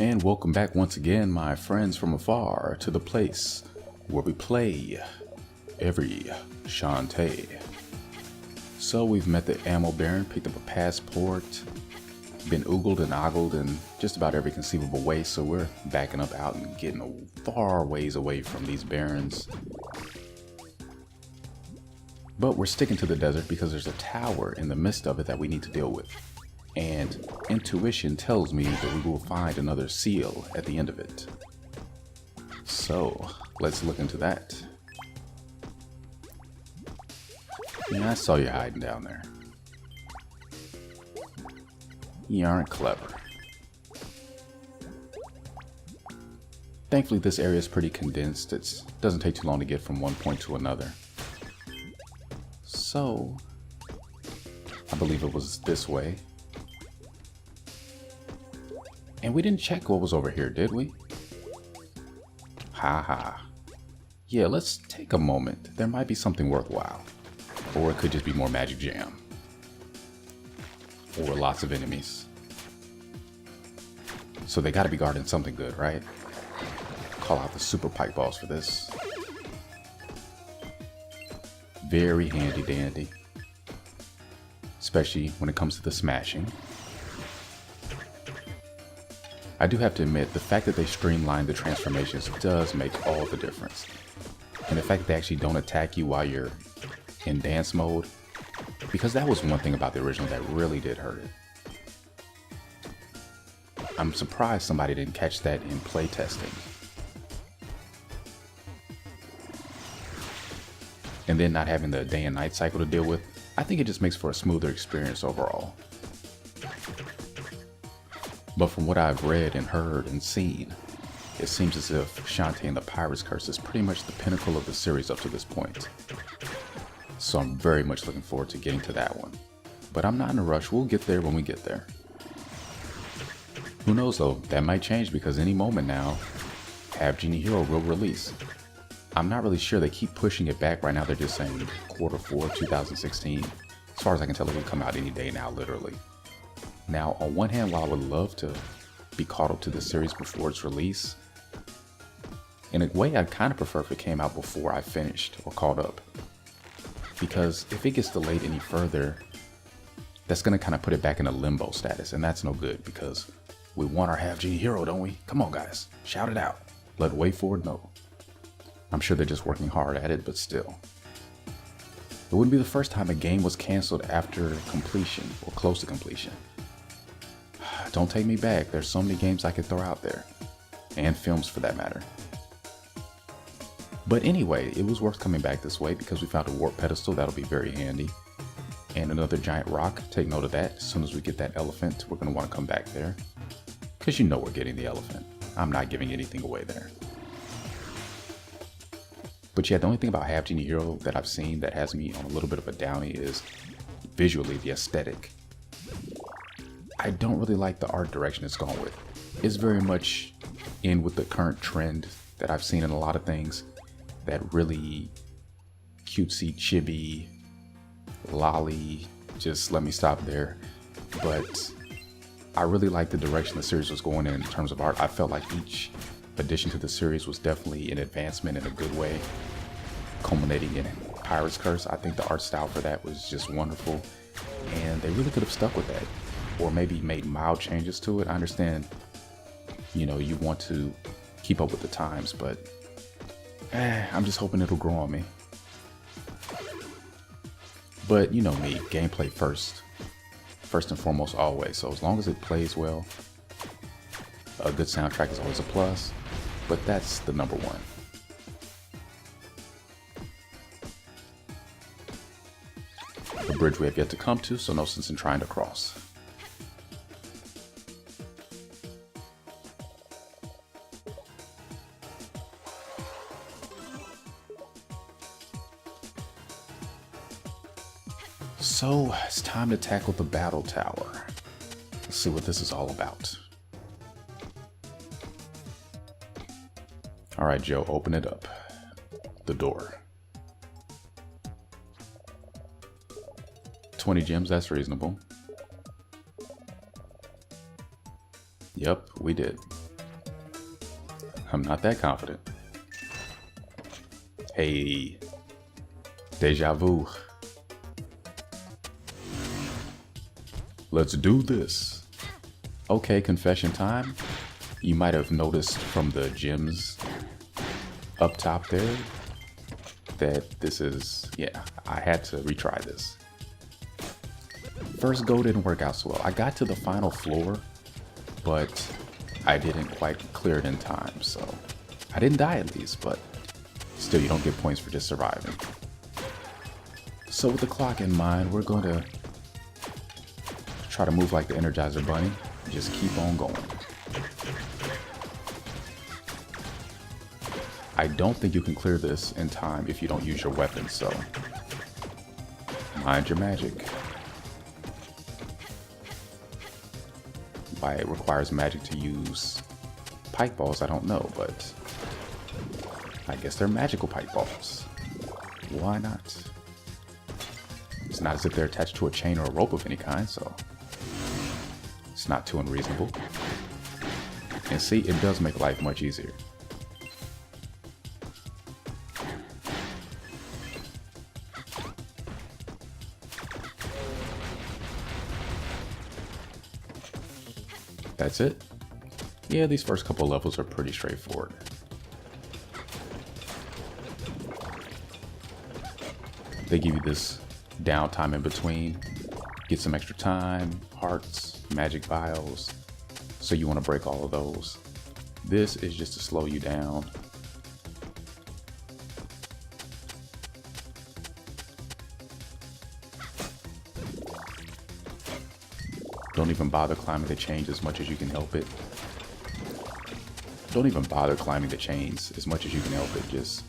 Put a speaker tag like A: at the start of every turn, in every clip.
A: And welcome back once again, my friends from afar, to the place where we play every Shantae. So we've met the ammo baron, picked up a passport, been oogled and ogled in just about every conceivable way, so we're backing up out and getting far ways away from these barons. But we're sticking to the desert because there's a tower in the midst of it that we need to deal with. And intuition tells me that we will find another seal at the end of it. So let's look into that. Yeah, I saw you hiding down there. You aren't clever. Thankfully this area is pretty condensed. It doesn't take too long to get from one point to another. So I believe it was this way. And we didn't check what was over here, did we? Haha. Yeah, let's take a moment. There might be something worthwhile. Or it could just be more magic jam. Or lots of enemies. So they gotta be guarding something good, right? Call out the super pike balls for this. Very handy dandy. Especially when it comes to the smashing. I do have to admit, the fact that they streamlined the transformations does make all the difference. And the fact that they actually don't attack you while you're in dance mode, because that was one thing about the original that really did hurt it. I'm surprised somebody didn't catch that in playtesting. And then not having the day and night cycle to deal with, I think it just makes for a smoother experience overall. But from what I've read and heard and seen, it seems as if Shantae and the Pirate's Curse is pretty much the pinnacle of the series up to this point. So I'm very much looking forward to getting to that one. But I'm not in a rush, we'll get there when we get there. Who knows though, that might change because any moment now, Half Genie Hero will release. I'm not really sure, they keep pushing it back. Right now they're just saying Q4 2016. As far as I can tell, it will come out any day now, literally. Now, on one hand, while I would love to be caught up to the series before its release, in a way I'd kind of prefer if it came out before I finished or caught up. Because if it gets delayed any further, that's going to kind of put it back in a limbo status, and that's no good because we want our Half Genie Hero, don't we? Come on guys, shout it out. Let WayForward know. I'm sure they're just working hard at it, but still. It wouldn't be the first time a game was canceled after completion or close to completion. Don't take me back, there's so many games I could throw out there, and films for that matter. But anyway, it was worth coming back this way because we found a warp pedestal that'll be very handy. And another giant rock, take note of that. As soon as we get that elephant, we're going to want to come back there. Because you know we're getting the elephant. I'm not giving anything away there. But yeah, the only thing about Half Genie Hero that I've seen that has me on a little bit of a downy is visually the aesthetic. I don't really like the art direction it's gone with. It's very much in with the current trend that I've seen in a lot of things. That really cutesy, chibi, lolly, just let me stop there. But I really like the direction the series was going in terms of art. I felt like each addition to the series was definitely an advancement in a good way, culminating in Pirate's Curse. I think the art style for that was just wonderful, and they really could have stuck with that. Or maybe made mild changes to it. I understand, you know, you want to keep up with the times, but I'm just hoping it'll grow on me. But you know me, gameplay first and foremost always. So as long as it plays well, a good soundtrack is always a plus, but that's the number one. The bridge we have yet to come to, so no sense in trying to cross. So it's time to tackle the battle tower. Let's see what this is all about. All right, Joe, open it up. The door. 20 gems, that's reasonable. Yep, we did. I'm not that confident. Hey, deja vu. Let's do this. Okay, confession time. You might have noticed from the gems up top there that this is, yeah, I had to retry this. First go didn't work out so well. I got to the final floor, but I didn't quite clear it in time, so I didn't die at least, but still you don't get points for just surviving. So with the clock in mind, we're going to try to move like the Energizer Bunny. Just keep on going. I don't think you can clear this in time if you don't use your weapons, so mind your magic. Why it requires magic to use pipe balls, I don't know, but I guess they're magical pipe balls. Why not? It's not as if they're attached to a chain or a rope of any kind, so it's not too unreasonable. And see, it does make life much easier. That's it. Yeah, these first couple levels are pretty straightforward. They give you this downtime in between. Get some extra time, hearts, magic vials. So you want to break all of those. This is just to slow you down. Don't even bother climbing the chains as much as you can help it. Don't even bother climbing the chains as much as you can help it. Just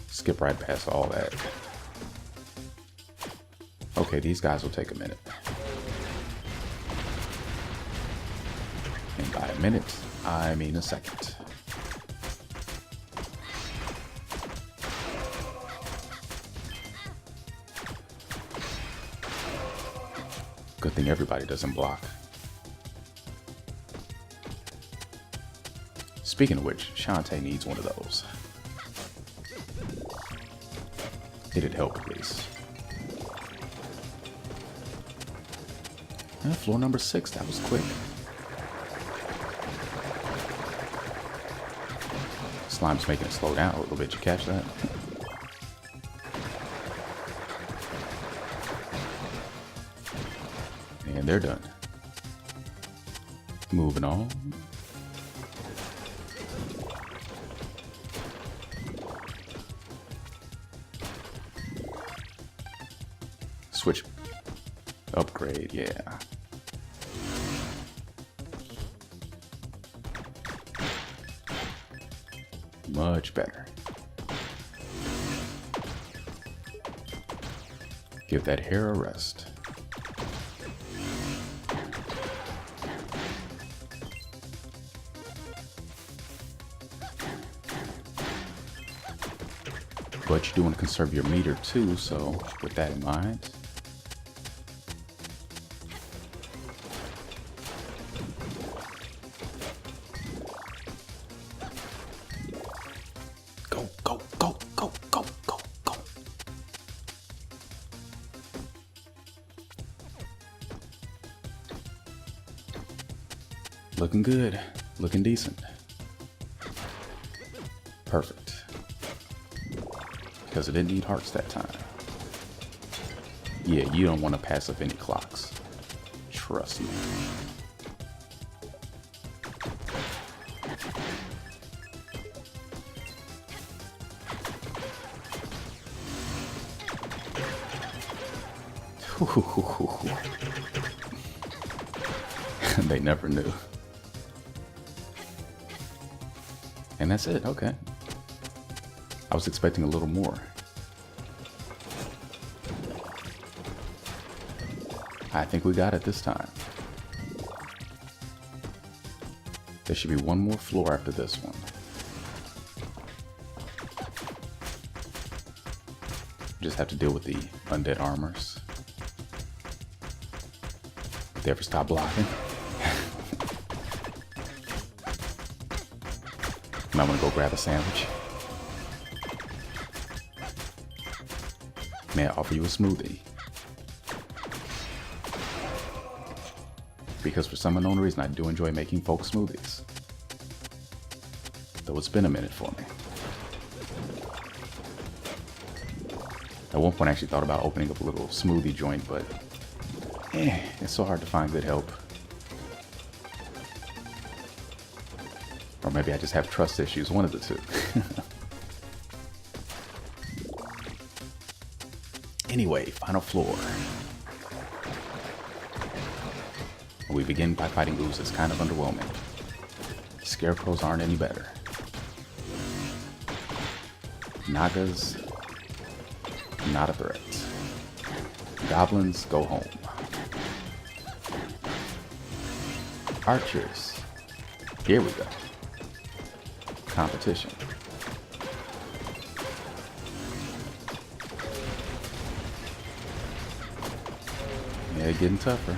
A: skip right past all that. Okay, these guys will take a minute. And by a minute, I mean a second. Good thing everybody doesn't block. Speaking of which, Shantae needs one of those. It'd help at least. And floor number 6, that was quick. Slime's making it slow down a little bit, you catch that? And they're done. Moving on. Switch. Upgrade, yeah. Much better. Give that hair a rest. But you do want to conserve your meter too, so with that in mind. Go, go, go, go, go, go, go. Looking good, looking decent. Perfect. Because it didn't need hearts that time. Yeah, you don't want to pass up any clocks. Trust me. They never knew. And that's it, okay. I was expecting a little more. I think we got it this time. There should be one more floor after this one. Just have to deal with the undead armors. They ever stop blocking? And I'm gonna go grab a sandwich. May I offer you a smoothie? Because for some unknown reason, I do enjoy making folk smoothies. Though it's been a minute for me. At one point I actually thought about opening up a little smoothie joint, but it's so hard to find good help. Or maybe I just have trust issues, one of the two. Anyway, final floor. We begin by fighting ooze. It's kind of underwhelming. Scarecrows aren't any better. Nagas, not a threat. Goblins, go home. Archers, here we go. Competition. Yeah, getting tougher,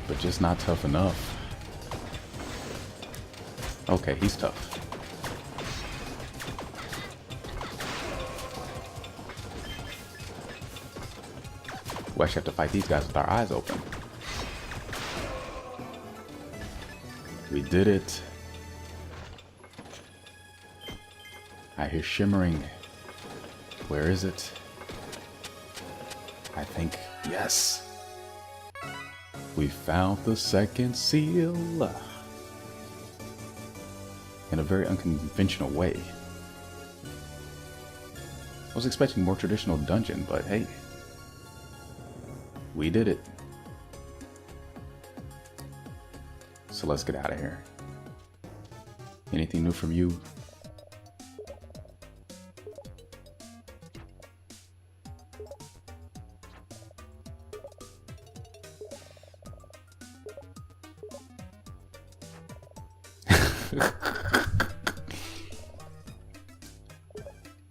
A: but just not tough enough. Okay, he's tough. We actually have to fight these guys with our eyes open. We did it. I hear shimmering. Where is it? I think, yes. We found the second seal. In a very unconventional way. I was expecting a more traditional dungeon, but hey. We did it. So let's get out of here. Anything new from you?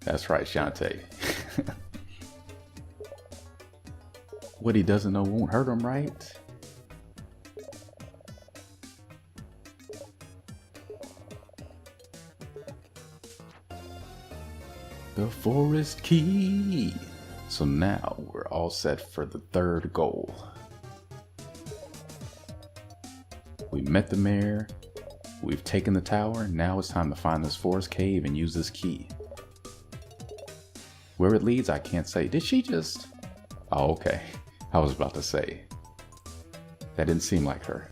A: That's right, Shantae. What he doesn't know won't hurt him, right? The forest key. So now we're all set for the third goal. We met the mayor. We've taken the tower. Now it's time to find this forest cave and use this key. Where it leads, I can't say. Did she just... Oh, okay. I was about to say. That didn't seem like her.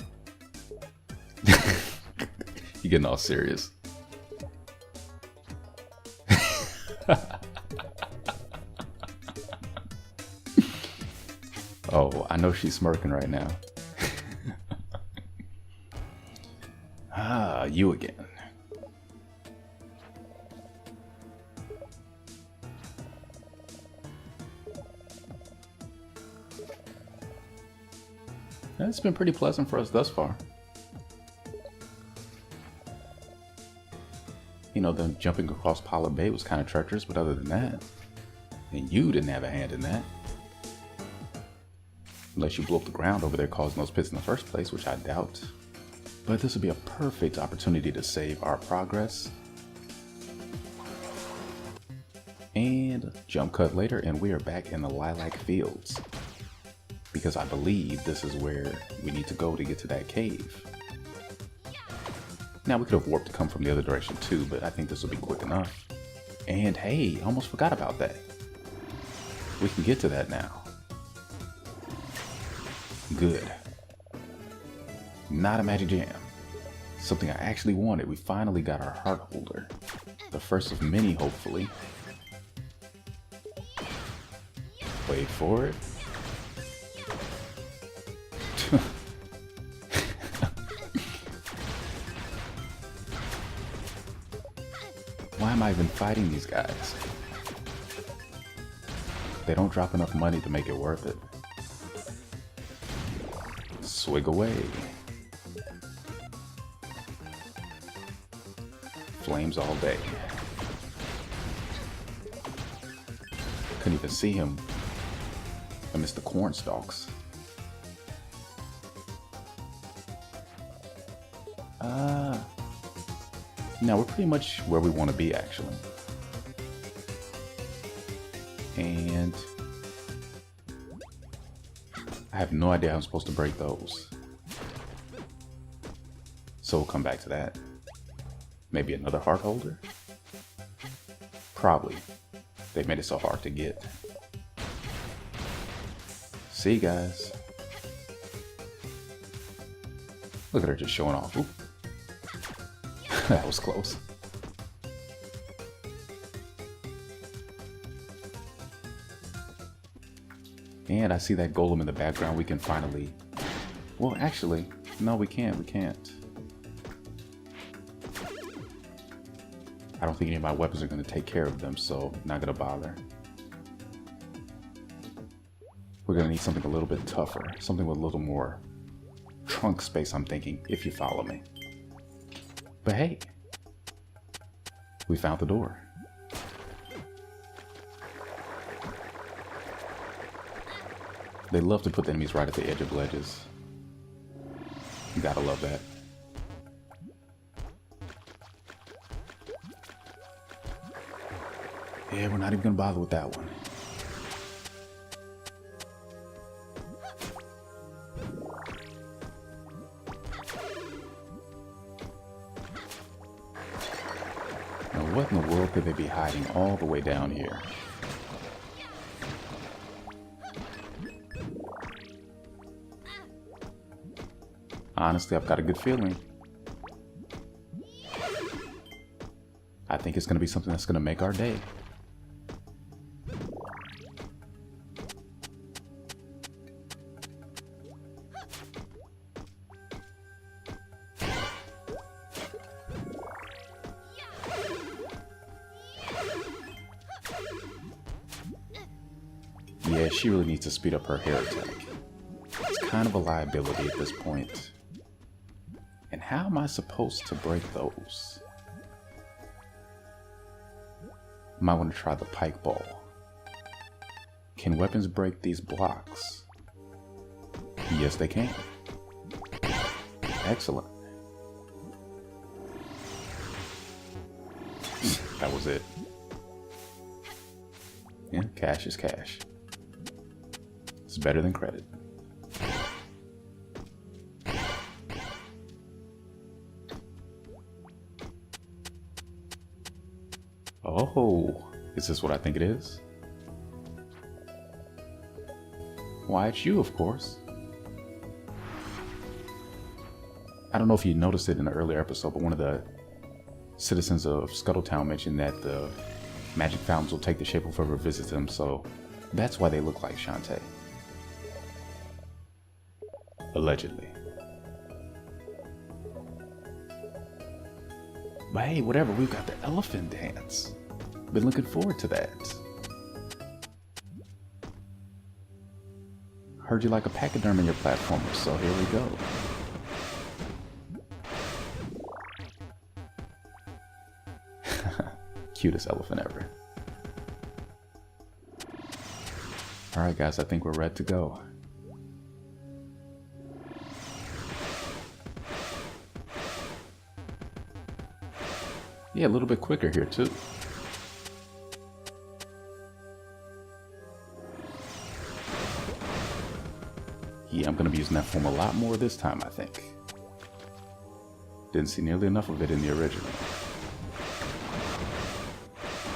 A: You getting all serious. Oh, I know she's smirking right now. Ah, you again. It's been pretty pleasant for us thus far. You know, them jumping across Pala Bay was kind of treacherous, but other than that, and you didn't have a hand in that. Unless you blew up the ground over there causing those pits in the first place, which I doubt. But this would be a perfect opportunity to save our progress. And jump cut later, and we are back in the Lilac Fields. Because I believe this is where we need to go to get to that cave. Now we could have warped to come from the other direction too, but I think this will be quick enough. And hey, almost forgot about that. We can get to that now. Good. Not a magic jam. Something I actually wanted. We finally got our heart holder. The first of many, hopefully. Wait for it. Why am I even fighting these guys? They don't drop enough money to make it worth it. Swig away. Flames all day. Couldn't even see him amidst the corn stalks. Now we're pretty much where we want to be, actually. And I have no idea how I'm supposed to break those. So we'll come back to that. Maybe another heart holder? Probably. They made it so hard to get. See, guys. Look at her just showing off. Oop. That was close. And I see that golem in the background. We can finally... Well, actually, no, we can't. We can't. I don't think any of my weapons are going to take care of them, so not going to bother. We're going to need something a little bit tougher. Something with a little more trunk space, I'm thinking, if you follow me. But hey, we found the door. They love to put the enemies right at the edge of ledges. You gotta love that. Yeah, we're not even gonna bother with that one. Now, what in the world could they be hiding all the way down here? Honestly, I've got a good feeling. I think it's going to be something that's going to make our day. Yeah, she really needs to speed up her hair attack. It's kind of a liability at this point. And how am I supposed to break those? Might want to try the pike ball. Can weapons break these blocks? Yes, they can. Excellent. That was it. Yeah, cash is cash. It's better than credit. Oh, is this what I think it is? Why, it's you, of course. I don't know if you noticed it in the earlier episode, but one of the citizens of Scuttletown mentioned that the magic fountains will take the shape of whoever visits them, so that's why they look like Shantae. Allegedly. But hey, whatever, we've got the elephant dance. Been looking forward to that. Heard you like a pachyderm in your platformer, so here we go. Cutest elephant ever. Alright guys, I think we're ready to go. Yeah, a little bit quicker here too. Yeah, I'm going to be using that form a lot more this time, I think. Didn't see nearly enough of it in the original.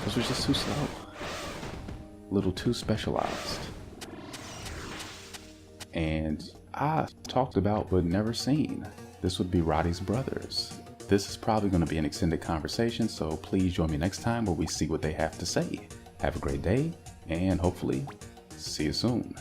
A: This was just too slow. A little too specialized. And I talked about but never seen. This would be Roddy's brothers. This is probably going to be an extended conversation, so please join me next time where we see what they have to say. Have a great day, and hopefully, see you soon.